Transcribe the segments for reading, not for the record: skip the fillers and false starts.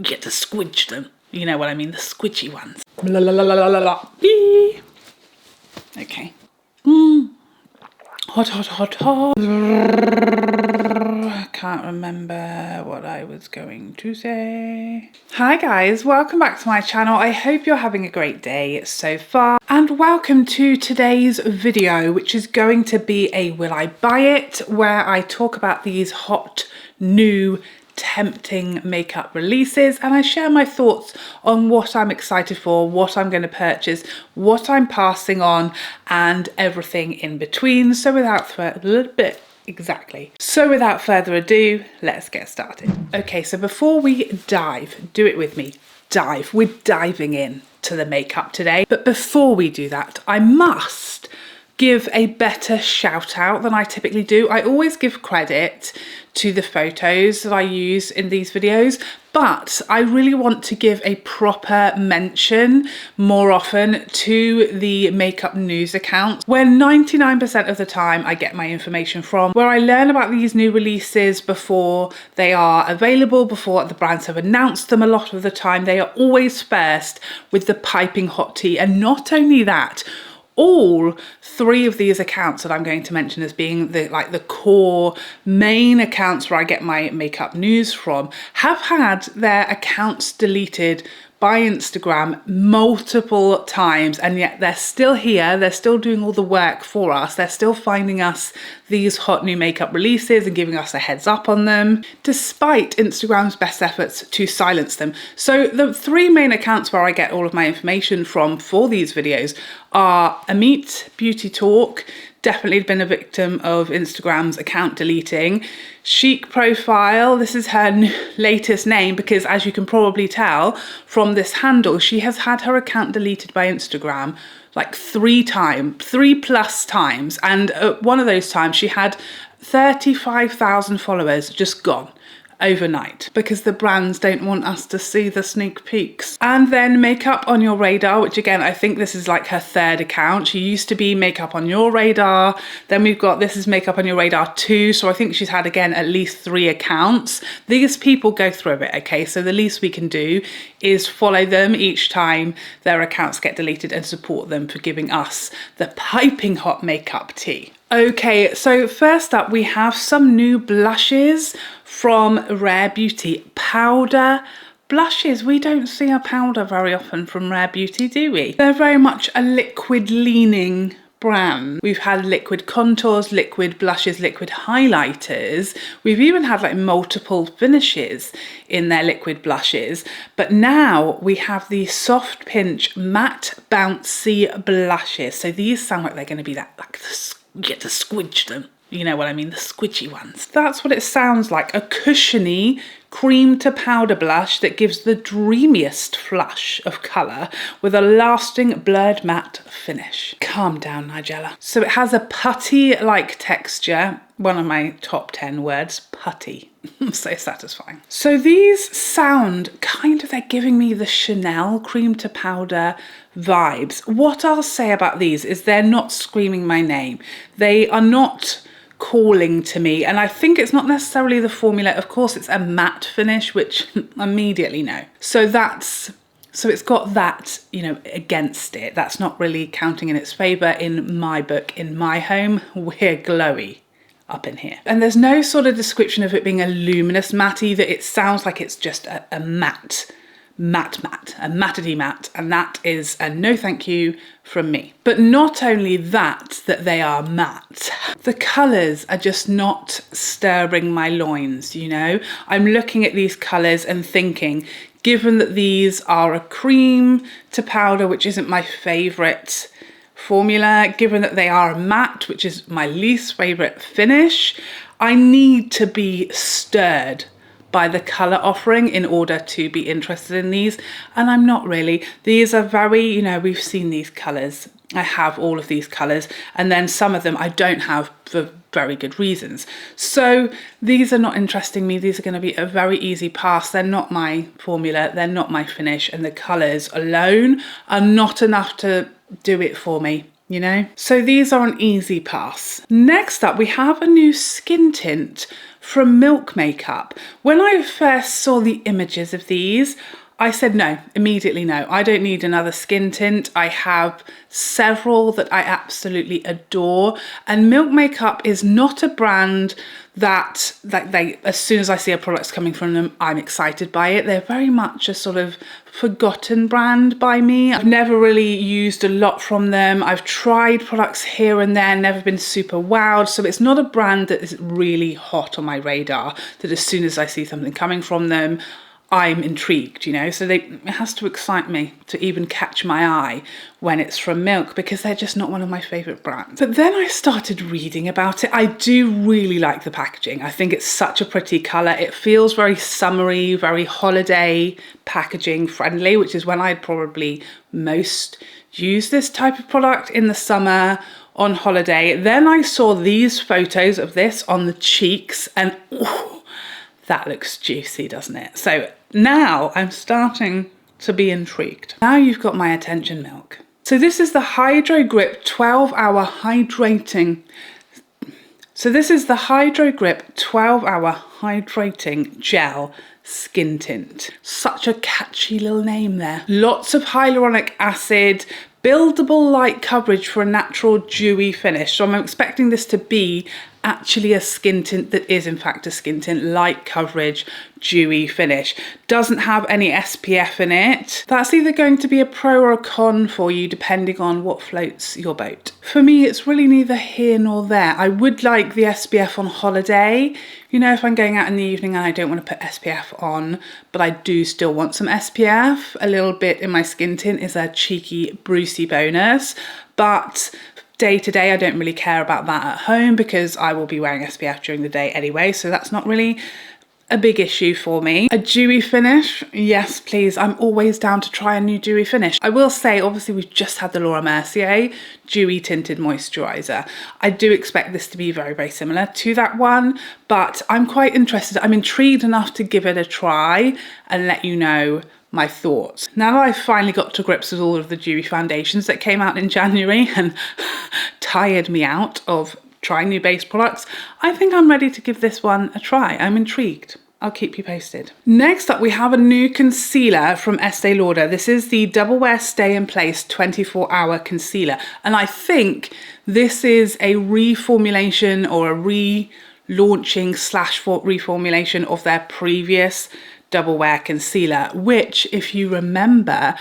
get to squidge them. You know what I mean, the squidgy ones. Okay. Hot, hot, hot, hot. Can't remember what I was going to say. Hi guys, welcome back to my channel. I hope you're having a great day so far. And welcome to today's video, which is going to be a Will I Buy It, where I talk about these hot, new, tempting makeup releases, and I share my thoughts on what I'm excited for, what I'm going to purchase, what I'm passing on, and everything in between. So without further ado, let's get started. Okay, so before we dive, do it with me, dive. We're diving in to the makeup today. But before we do that, I must give a better shout out than I typically do. I always give credit to the photos that I use in these videos, but I really want to give a proper mention more often to the makeup news accounts, where 99% of the time I get my information from, where I learn about these new releases before they are available, before the brands have announced them. A lot of the time they are always first with the piping hot tea. And not only that, all three of these accounts that I'm going to mention as being the core main accounts where I get my makeup news from have had their accounts deleted by Instagram multiple times, and yet they're still here, they're still doing all the work for us, they're still finding us these hot new makeup releases and giving us a heads up on them, despite Instagram's best efforts to silence them. So the three main accounts where I get all of my information from for these videos are Amit Beauty Talk, definitely been a victim of Instagram's account deleting. Chic Profile, this is her latest name because, as you can probably tell from this handle, she has had her account deleted by Instagram like 3 plus times, and one of those times she had 35,000 followers just gone overnight because the brands don't want us to see the sneak peeks. And then Makeup on Your Radar, which again, I think this is like her third account. She used to be Makeup on Your Radar, then we've got, this is Makeup on Your Radar 2, so I think she's had again at least 3 accounts. These people go through it, okay, so the least we can do is follow them each time their accounts get deleted and support them for giving us the piping hot makeup tea. Okay, so first up we have some new blushes from Rare Beauty. Powder blushes. We don't see a powder very often from Rare Beauty, do we? They're very much a liquid leaning brand. We've had liquid contours, liquid blushes, liquid highlighters. We've even had like multiple finishes in their liquid blushes. But now we have the Soft Pinch Matte Bouncy blushes. So these sound like they're going to be that, like, you get to squidge them. You know what I mean, the squidgy ones. That's what it sounds like, a cushiony cream to powder blush that gives the dreamiest flush of colour with a lasting blurred matte finish. Calm down, Nigella. So it has a putty-like texture, one of my top 10 words, putty. So satisfying. So these sound kind of, they're giving me the Chanel cream to powder vibes. What I'll say about these is they're not screaming my name. They are not calling to me, and I think it's not necessarily the formula. Of course it's a matte finish, which immediately no. So it's got that, you know, against it. That's not really counting in its favour in my book. In my home, we're glowy up in here. And there's no sort of description of it being a luminous matte either. It sounds like it's just a matte, a mattedy matte, and that is a no thank you from me. But not only that they are matte, the colours are just not stirring my loins, you know? I'm looking at these colours and thinking, given that these are a cream to powder, which isn't my favourite formula, given that they are a matte, which is my least favourite finish, I need to be stirred by the colour offering in order to be interested in these, and I'm not really. These are very, you know, we've seen these colours. I have all of these colours, and then some of them I don't have for very good reasons. So these are not interesting me. These are going to be a very easy pass. They're not my formula, they're not my finish, and the colours alone are not enough to do it for me, you know? So these are an easy pass. Next up, we have a new skin tint from Milk Makeup. When I first saw the images of these, I said no, immediately no. I don't need another skin tint. I have several that I absolutely adore. And Milk Makeup is not a brand that they, as soon as I see a product coming from them, I'm excited by it. They're very much a sort of forgotten brand by me. I've never really used a lot from them. I've tried products here and there, never been super wowed. So it's not a brand that is really hot on my radar, that as soon as I see something coming from them, I'm intrigued, you know, so it has to excite me to even catch my eye when it's from Milk, because they're just not one of my favourite brands. But then I started reading about it. I do really like the packaging. I think it's such a pretty colour. It feels very summery, very holiday packaging friendly, which is when I'd probably most use this type of product, in the summer, on holiday. Then I saw these photos of this on the cheeks and ooh, that looks juicy, doesn't it? So now I'm starting to be intrigued. Now you've got my attention, Milk. So this is the Hydro Grip 12-hour hydrating. So this is the Hydro Grip 12-hour hydrating gel skin tint. Such a catchy little name there. Lots of hyaluronic acid, buildable light coverage for a natural dewy finish. So I'm expecting this to be actually a skin tint that is in fact a skin tint, light coverage, dewy finish. Doesn't have any SPF in it. That's either going to be a pro or a con for you depending on what floats your boat. For me, it's really neither here nor there. I would like the SPF on holiday, you know, if I'm going out in the evening and I don't want to put SPF on, but I do still want some SPF. A little bit in my skin tint is a cheeky Brucey bonus, but day to day, I don't really care about that at home because I will be wearing SPF during the day anyway, so that's not really a big issue for me. A dewy finish, yes please, I'm always down to try a new dewy finish. I will say, obviously we've just had the Laura Mercier dewy tinted moisturizer. I do expect this to be very, very similar to that one, but I'm quite interested. I'm intrigued enough to give it a try and let you know my thoughts. Now that I've finally got to grips with all of the dewy foundations that came out in January and tired me out of trying new base products, I think I'm ready to give this one a try. I'm intrigued. I'll keep you posted. Next up, we have a new concealer from Estee Lauder. This is the Double Wear Stay in Place 24-hour concealer. And I think this is a reformulation or a relaunching / reformulation of their previous Double Wear concealer, which, if you remember,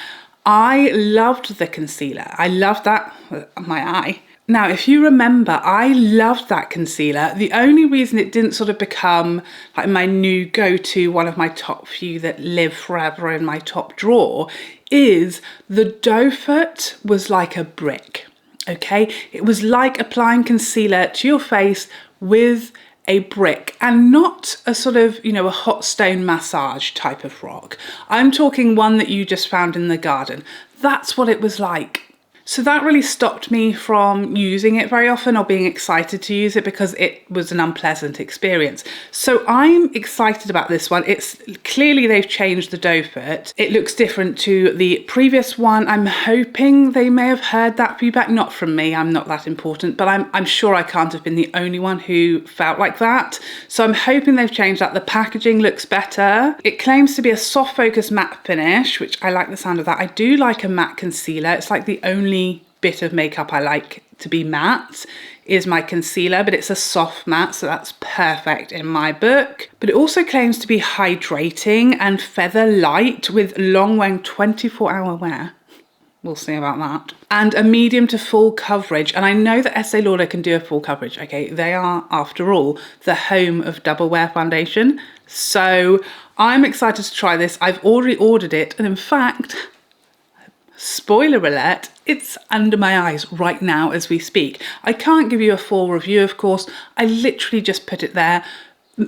I loved the concealer. I loved that, my eye. Now, if you remember, I loved that concealer. The only reason it didn't sort of become like my new go-to, one of my top few that live forever in my top drawer, is the doe foot was like a brick, okay? It was like applying concealer to your face with a brick, and not a sort of, you know, a hot stone massage type of rock. I'm talking one that you just found in the garden. That's what it was like. So that really stopped me from using it very often or being excited to use it because it was an unpleasant experience. So I'm excited about this one. It's clearly they've changed the doe foot. It looks different to the previous one. I'm hoping they may have heard that feedback, not from me, I'm not that important, but I'm sure I can't have been the only one who felt like that. So I'm hoping they've changed that. The packaging looks better. It claims to be a soft focus matte finish, which I like the sound of that. I do like a matte concealer. It's like the only bit of makeup I like to be matte is my concealer, but it's a soft matte, so that's perfect in my book. But it also claims to be hydrating and feather light with long wearing 24-hour wear. We'll see about that. And a medium to full coverage. And I know that Estee Lauder can do a full coverage, okay? They are, after all, the home of double wear foundation. So I'm excited to try this. I've already ordered it, and in fact, spoiler alert, it's under my eyes right now as we speak. I can't give you a full review, of course. I literally just put it there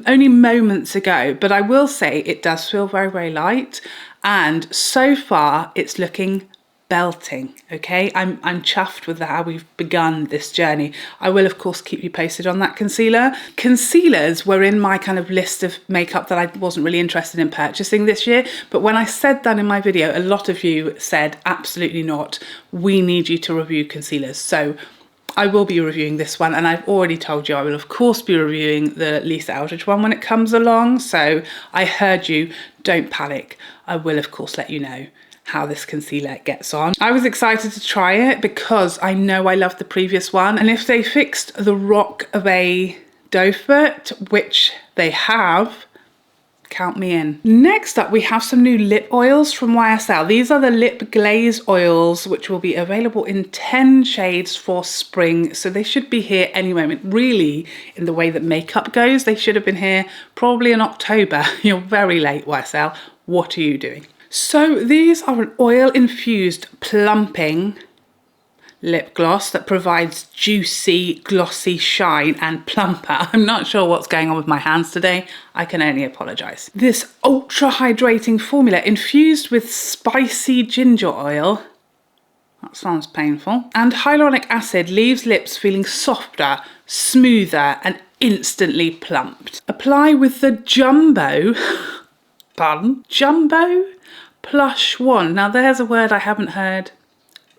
only moments ago, but I will say it does feel very, very light. And so far it's looking belting, okay? I'm chuffed with how we've begun this journey. I will, of course, keep you posted on that concealer. Concealers were in my kind of list of makeup that I wasn't really interested in purchasing this year, but when I said that in my video, a lot of you said, absolutely not, we need you to review concealers. So I will be reviewing this one, and I've already told you I will of course be reviewing the Lisa Eldridge one when it comes along, so I heard you, don't panic. I will of course let you know how this concealer gets on. I was excited to try it because I know I loved the previous one, and if they fixed the rock of a doe foot, which they have, count me in. Next up, we have some new lip oils from YSL. These are the Lip Glaze Oils, which will be available in 10 shades for spring. So they should be here any moment. Really, in the way that makeup goes, they should have been here probably in October. You're very late, YSL. What are you doing? So these are an oil-infused plumping lip gloss that provides juicy, glossy shine and plumper. I'm not sure what's going on with my hands today. I can only apologise. This ultra hydrating formula infused with spicy ginger oil, that sounds painful, and hyaluronic acid leaves lips feeling softer, smoother and instantly plumped. Apply with the Jumbo, pardon, Jumbo Plush Wand. Now there's a word I haven't heard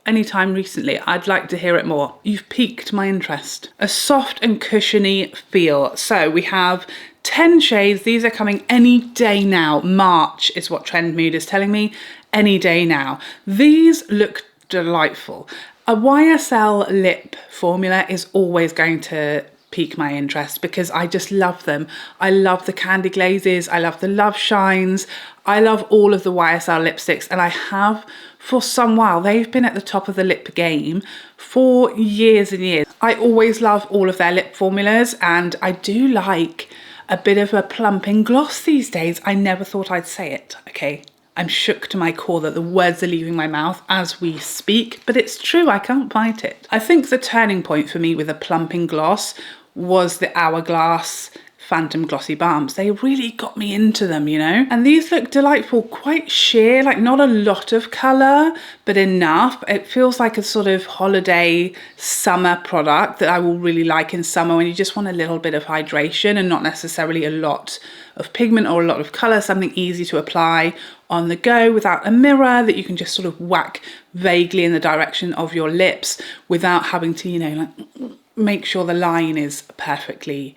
anytime recently. I'd like to hear it more. You've piqued my interest. A soft and cushiony feel. So we have 10 shades. These are coming any day now. March is what Trend Mood is telling me. Any day now. These look delightful. A YSL lip formula is always going to pique my interest because I just love them. I love the candy glazes. I love the love shines. I love all of the YSL lipsticks, and I have for some while. They've been at the top of the lip game for years and years. I always love all of their lip formulas, and I do like a bit of a plumping gloss these days. I never thought I'd say it, okay? I'm shook to my core that the words are leaving my mouth as we speak, but it's true, I can't fight it. I think the turning point for me with a plumping gloss was the Hourglass Phantom Glossy Balms. They really got me into them, you know? And these look delightful, quite sheer, like not a lot of colour, but enough. It feels like a sort of holiday summer product that I will really like in summer when you just want a little bit of hydration and not necessarily a lot of pigment or a lot of colour, something easy to apply on the go without a mirror that you can just sort of whack vaguely in the direction of your lips without having to, you know, like make sure the line is perfectly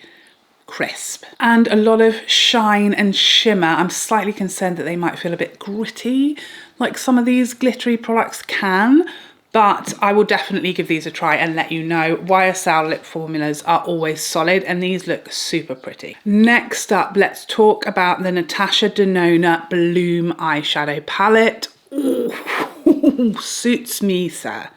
crisp. And a lot of shine and shimmer. I'm slightly concerned that they might feel a bit gritty, like some of these glittery products can, but I will definitely give these a try and let you know. YSL lip formulas are always solid, and these look super pretty. Next up, let's talk about the Natasha Denona Bloom eyeshadow palette. Ooh, suits me, sir,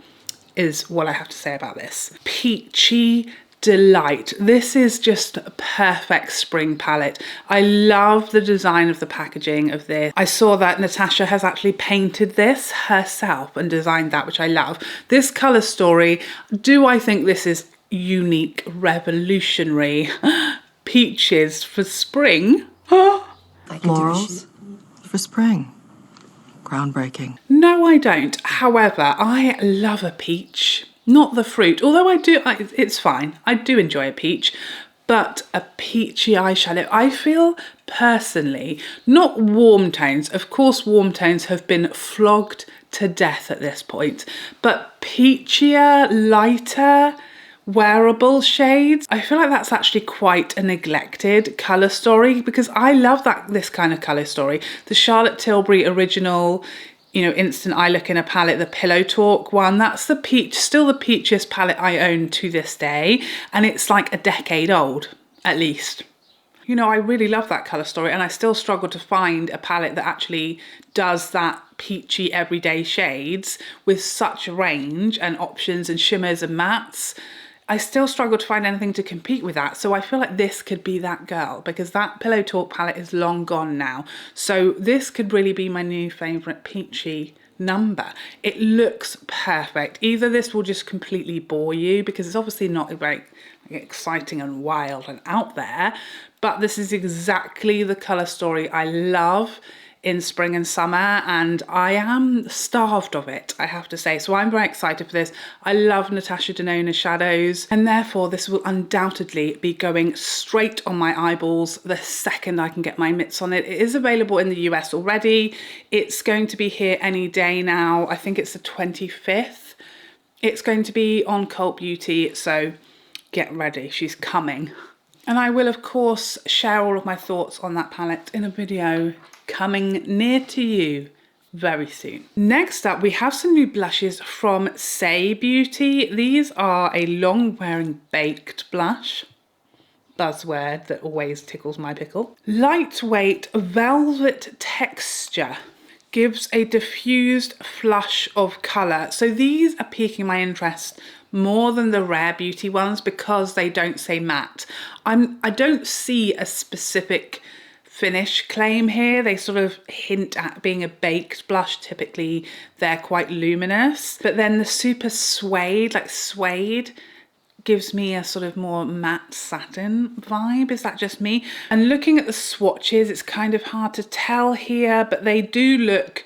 is what I have to say about this. Peachy delight. This is just a perfect spring palette. I love the design of the packaging of this. I saw that Natasha has actually painted this herself and designed that, which I love. This colour story, do I think this is unique, revolutionary? Peaches for spring? Florals for spring. Groundbreaking. No, I don't. However, I love a peach. Not the fruit, although it's fine. I do enjoy a peach, but a peachy eyeshadow. I feel personally, not warm tones. Of course, warm tones have been flogged to death at this point, but peachier, lighter, wearable shades. I feel like that's actually quite a neglected colour story because I love this kind of colour story. The Charlotte Tilbury original, you know, instant eye look in a palette, the Pillow Talk one, that's the peach, still the peachiest palette I own to this day, and it's like a decade old at least. You know, I really love that colour story, and I still struggle to find a palette that actually does that peachy everyday shades with such range and options and shimmers and mattes. I still struggle to find anything to compete with that. So I feel like this could be that girl, because that Pillow Talk palette is long gone now. So this could really be my new favourite peachy number. It looks perfect. Either this will just completely bore you because it's obviously not very exciting and wild and out there, but this is exactly the colour story I love in spring and summer, and I am starved of it, I have to say. So I'm very excited for this. I love Natasha Denona shadows, and therefore this will undoubtedly be going straight on my eyeballs the second I can get my mitts on it. It is available in the US already. It's going to be here any day now. I think it's the 25th It's going to be on Cult Beauty, so get ready, she's coming. And I will of course share all of my thoughts on that palette in a video coming near to you very soon. Next up, we have some new blushes from Saie Beauty. These are a long wearing baked blush. Buzzword that always tickles my pickle. Lightweight velvet texture gives a diffused flush of colour. So these are piquing my interest more than the Rare Beauty ones because they don't say matte. I don't see a specific finish claim here. They sort of hint at being a baked blush. Typically they're quite luminous, but then the super suede, like suede, gives me a sort of more matte satin vibe. Is that just me? And looking at the swatches, it's kind of hard to tell here, but they do look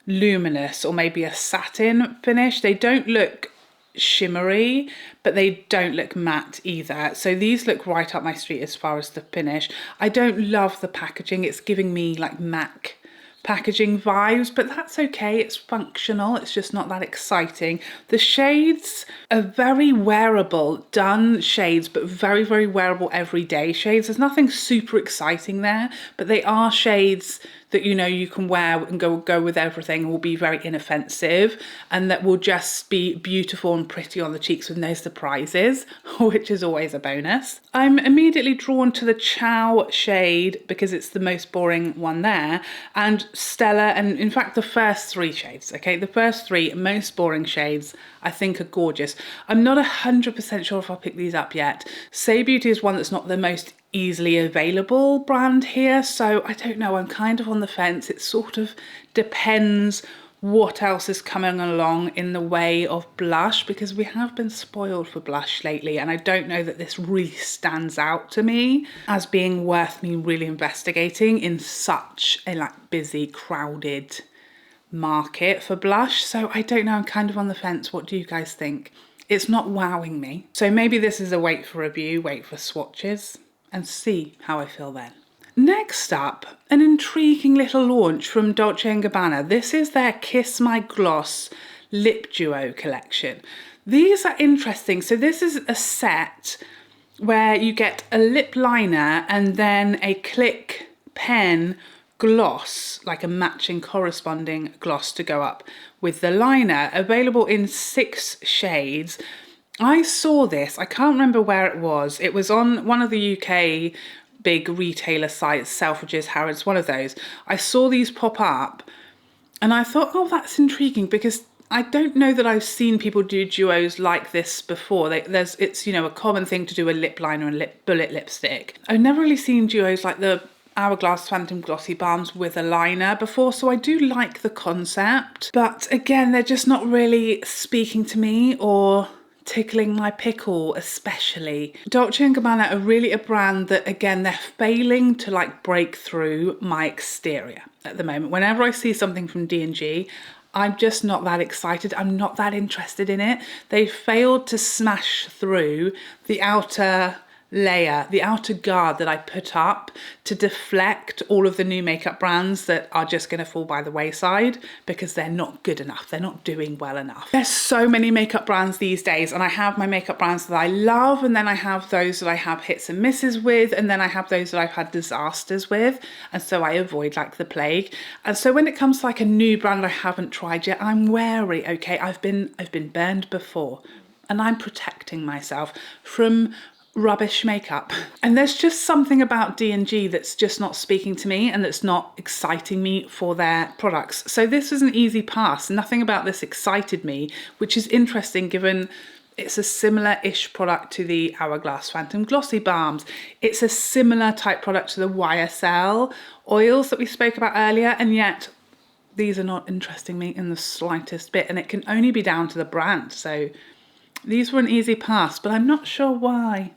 luminous or maybe a satin finish. They don't look shimmery, but they don't look matte either. So these look right up my street as far as the finish. I don't love the packaging. It's giving me like MAC packaging vibes, but that's okay. It's functional. It's just not that exciting. The shades are very wearable, done shades, but very, very wearable everyday shades. There's nothing super exciting there, but they are shades that you know you can wear and go with everything and will be very inoffensive and that will just be beautiful and pretty on the cheeks with no surprises, which is always a bonus. I'm immediately drawn to the Chow shade because it's the most boring one there, and Stella, and in fact the first three shades, okay? The first three most boring shades I think are gorgeous. I'm not 100% sure if I'll pick these up yet. Saie Beauty is one that's not the most easily available brand here, so I don't know, I'm kind of on the fence. It sort of depends what else is coming along in the way of blush, because we have been spoiled for blush lately, and I don't know that this really stands out to me as being worth me really investigating in such a like busy, crowded market for blush. So I don't know, I'm kind of on the fence. What do you guys think? It's not wowing me. So maybe this is a wait for review, wait for swatches, and see how I feel then. Next up, an intriguing little launch from Dolce & Gabbana. This is their Kiss My Gloss Lip Duo collection. These are interesting. So this is a set where you get a lip liner and then a Click pen gloss, like a matching corresponding gloss to go up with the liner, available in 6 shades. I saw this, I can't remember where it was. It was on one of the UK big retailer sites, Selfridges, Harrods, one of those. I saw these pop up and I thought, oh, that's intriguing, because I don't know that I've seen people do duos like this before. It's, you know, a common thing to do a lip liner and bullet lipstick. I've never really seen duos like the Hourglass Phantom Glossy Balms with a liner before, so I do like the concept. But again, they're just not really speaking to me or tickling my pickle especially. Dolce & Gabbana are really a brand that, again, they're failing to like break through my exterior at the moment. Whenever I see something from D&G, I'm just not that excited. I'm not that interested in it. They failed to smash through the outer layer, the outer guard that I put up to deflect all of the new makeup brands that are just going to fall by the wayside because they're not good enough. They're not doing well enough. There's so many makeup brands these days, and I have my makeup brands that I love, and then I have those that I have hits and misses with, and then I have those that I've had disasters with, and so I avoid like the plague. And so when it comes to like a new brand I haven't tried yet, I'm wary, okay? I've been burned before, and I'm protecting myself from rubbish makeup. And there's just something about D&G that's just not speaking to me and that's not exciting me for their products. So this was an easy pass. Nothing about this excited me, which is interesting given it's a similar-ish product to the Hourglass Phantom Glossy Balms. It's a similar type product to the YSL oils that we spoke about earlier, and yet these are not interesting me in the slightest bit, and it can only be down to the brand. So these were an easy pass, but I'm not sure why.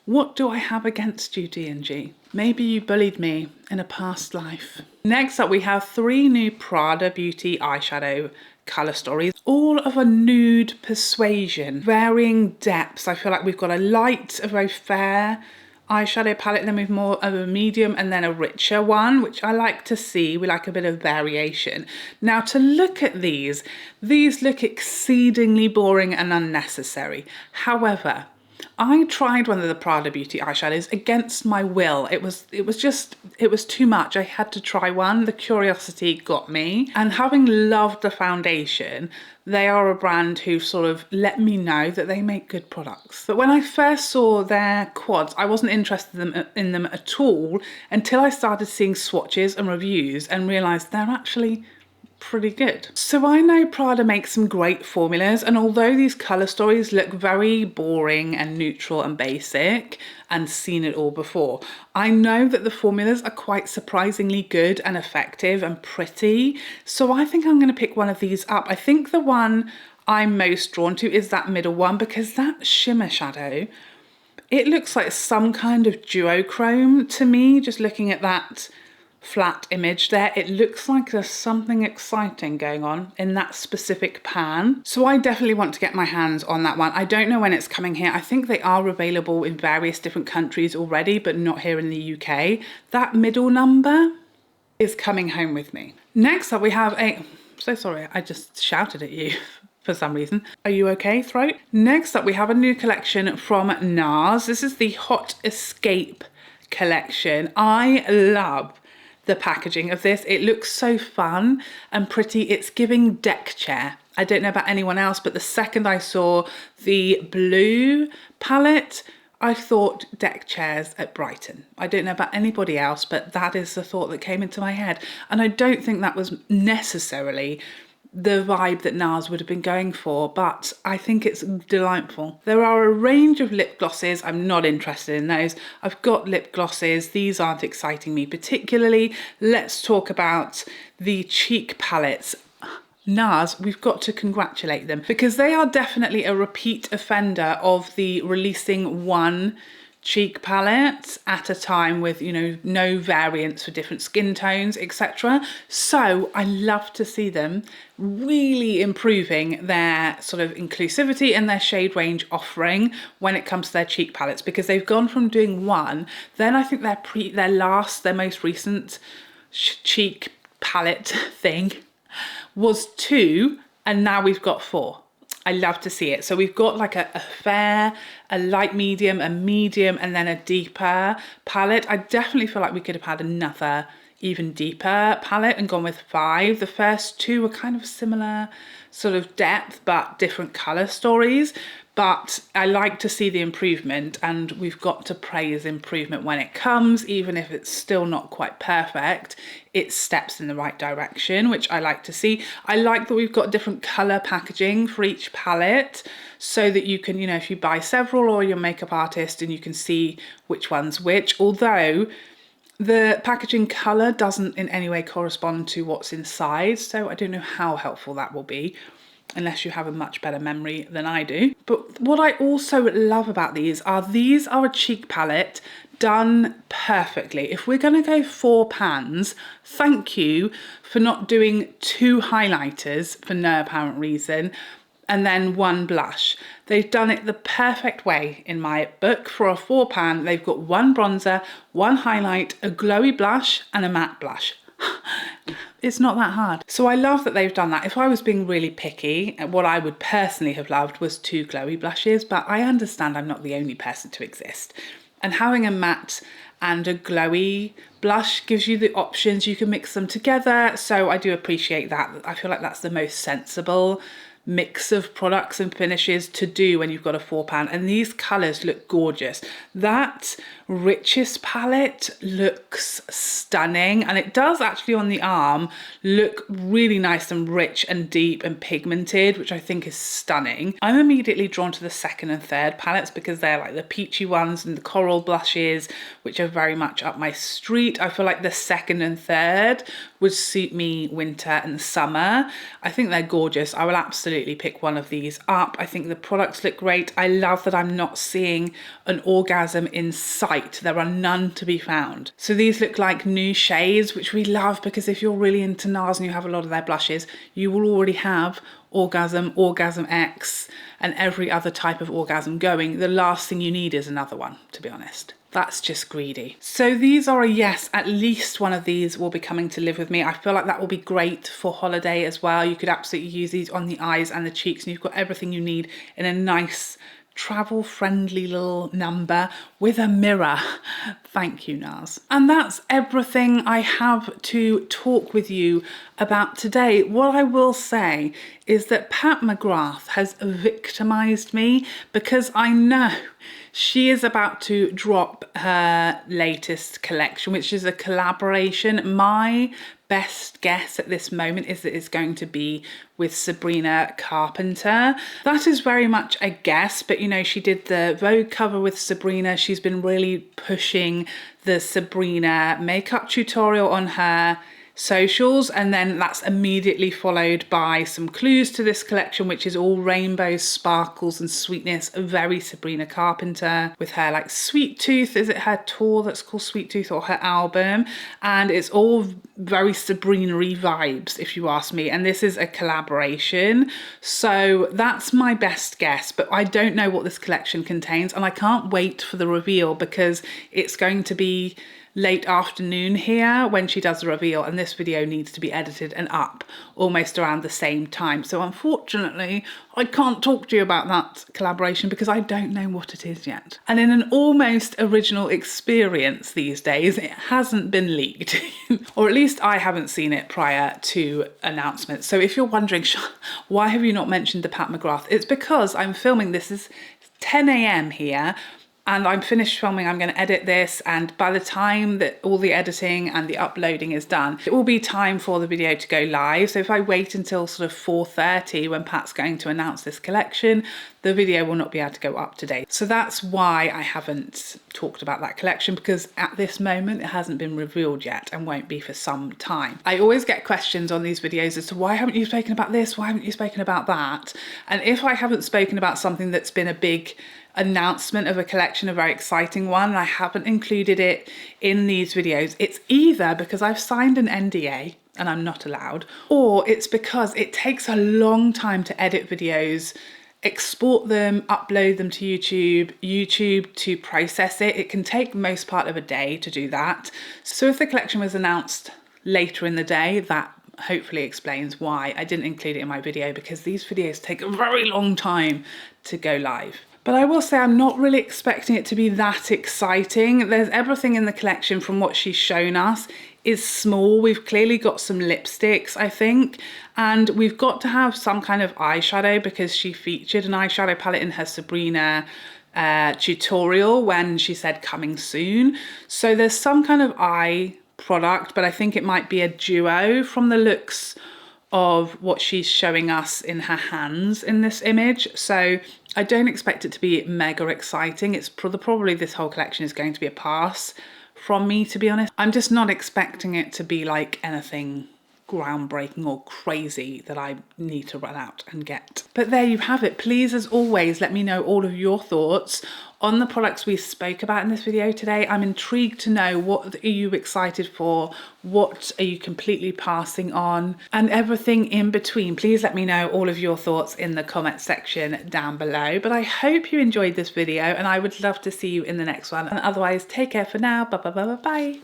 What do I have against you, D&G? Maybe you bullied me in a past life. Next up, we have 3 new Prada Beauty eyeshadow colour stories, all of a nude persuasion, varying depths. I feel like we've got a light, a very fair eyeshadow palette, then with more of a medium and then a richer one, which I like to see. We like a bit of variation. Now to look at these look exceedingly boring and unnecessary. However, I tried one of the Prada Beauty eyeshadows against my will. It was too much. I had to try one. The curiosity got me. And having loved the foundation, they are a brand who sort of let me know that they make good products. But when I first saw their quads, I wasn't interested in them at all until I started seeing swatches and reviews and realised they're actually pretty good. So I know Prada makes some great formulas, and although these colour stories look very boring and neutral and basic and seen it all before, I know that the formulas are quite surprisingly good and effective and pretty. So I think I'm going to pick one of these up. I think the one I'm most drawn to is that middle one, because that shimmer shadow, it looks like some kind of duochrome to me, just looking at that flat image there. It looks like there's something exciting going on in that specific pan. So I definitely want to get my hands on that one. I don't know when it's coming here. I think they are available in various different countries already, but not here in the UK. That middle number is coming home with me. Next up we have so sorry, I just shouted at you for some reason. Are you okay, throat? Next up we have a new collection from Nars. This is the Hot Escape collection. I love the packaging of this. It looks so fun and pretty. It's giving deck chair. I don't know about anyone else, but the second I saw the blue palette, I thought deck chairs at Brighton. I don't know about anybody else, but that is the thought that came into my head. And I don't think that was necessarily the vibe that Nars would have been going for, but I think it's delightful. There are a range of lip glosses. I'm not interested in those. I've got lip glosses. These aren't exciting me particularly. Let's talk about the cheek palettes. Nars, we've got to congratulate them, because they are definitely a repeat offender of the releasing one cheek palette at a time with, you know, no variants for different skin tones, etc. So I love to see them really improving their sort of inclusivity and their shade range offering when it comes to their cheek palettes, because they've gone from doing one, then I think their most recent cheek palette thing was 2, and now we've got 4. I love to see it. So we've got like a fair, a light medium, a medium, and then a deeper palette. I definitely feel like we could have had another even deeper palette and gone with 5. The first 2 were kind of similar sort of depth, but different colour stories. But I like to see the improvement, and we've got to praise improvement when it comes, even if it's still not quite perfect. It steps in the right direction, which I like to see. I like that we've got different colour packaging for each palette, so that you can, you know, if you buy several or you're a makeup artist, and you can see which one's which, although the packaging colour doesn't in any way correspond to what's inside, so I don't know how helpful that will be, unless you have a much better memory than I do. But what I also love about these are a cheek palette done perfectly. If we're going to go 4 pans, thank you for not doing 2 highlighters for no apparent reason, and then 1 blush. They've done it the perfect way in my book. For a 4 pan, they've got 1 bronzer, 1 highlight, a glowy blush, and a matte blush. It's not that hard. So I love that they've done that. If I was being really picky, what I would personally have loved was 2 glowy blushes, but I understand I'm not the only person to exist. And having a matte and a glowy blush gives you the options. You can mix them together. So I do appreciate that. I feel like that's the most sensible mix of products and finishes to do when you've got a 4 pan, and these colours look gorgeous. That richest palette looks stunning, and it does actually on the arm look really nice and rich and deep and pigmented, which I think is stunning. I'm immediately drawn to the 2nd and 3rd palettes because they're like the peachy ones and the coral blushes, which are very much up my street. I feel like the 2nd and 3rd would suit me winter and summer. I think they're gorgeous. I will absolutely pick one of these up. I think the products look great. I love that I'm not seeing an orgasm in sight. There are none to be found. So these look like new shades, which we love, because if you're really into Nars and you have a lot of their blushes, you will already have Orgasm, Orgasm X, and every other type of orgasm going. The last thing you need is another one, to be honest. That's just greedy. So these are a yes, at least one of these will be coming to live with me. I feel like that will be great for holiday as well. You could absolutely use these on the eyes and the cheeks, and you've got everything you need in a nice travel friendly little number with a mirror. Thank you, Nars. And that's everything I have to talk with you about today. What I will say is that Pat McGrath has victimized me, because I know she is about to drop her latest collection, which is a collaboration. My best guess at this moment is that it's going to be with Sabrina Carpenter. That is very much a guess, but you know, she did the Vogue cover with Sabrina. She's been really pushing the Sabrina makeup tutorial on her socials, and then that's immediately followed by some clues to this collection, which is all rainbows, sparkles and sweetness, very Sabrina Carpenter, with her like Sweet Tooth. Is it her tour that's called Sweet Tooth, or her album? And it's all very Sabrina-y vibes, if you ask me, and this is a collaboration, so that's my best guess. But I don't know what this collection contains, and I can't wait for the reveal, because it's going to be late afternoon here when she does the reveal, and this video needs to be edited and up almost around the same time. So unfortunately, I can't talk to you about that collaboration because I don't know what it is yet. And in an almost original experience these days, it hasn't been leaked, or at least I haven't seen it prior to announcement. So if you're wondering, why have you not mentioned the Pat McGrath? It's because I'm filming this is 10 AM here, and I'm finished filming. I'm going to edit this, and by the time that all the editing and the uploading is done, it will be time for the video to go live. So if I wait until sort of 4:30 when Pat's going to announce this collection, the video will not be able to go up to date. So that's why I haven't talked about that collection, because at this moment it hasn't been revealed yet and won't be for some time. I always get questions on these videos as to why haven't you spoken about this? Why haven't you spoken about that? And if I haven't spoken about something that's been a big announcement of a collection, a very exciting one, and I haven't included it in these videos, it's either because I've signed an NDA and I'm not allowed, or it's because it takes a long time to edit videos, export them, upload them to YouTube to process it. It can take most part of a day to do that. So if the collection was announced later in the day, that hopefully explains why I didn't include it in my video, because these videos take a very long time to go live. But I will say I'm not really expecting it to be that exciting. There's everything in the collection from what she's shown us is small. We've clearly got some lipsticks, I think, and we've got to have some kind of eyeshadow, because she featured an eyeshadow palette in her Sabrina tutorial when she said coming soon. So there's some kind of eye product, but I think it might be a duo from the looks of what she's showing us in her hands in this image. So I don't expect it to be mega exciting. It's probably this whole collection is going to be a pass from me, to be honest. I'm just not expecting it to be like anything groundbreaking or crazy that I need to run out and get. But there you have it. Please, as always, let me know all of your thoughts on the products we spoke about in this video today. I'm intrigued to know, what are you excited for? What are you completely passing on? And everything in between. Please let me know all of your thoughts in the comment section down below. But I hope you enjoyed this video, and I would love to see you in the next one. And otherwise, take care for now. Bye bye bye bye bye.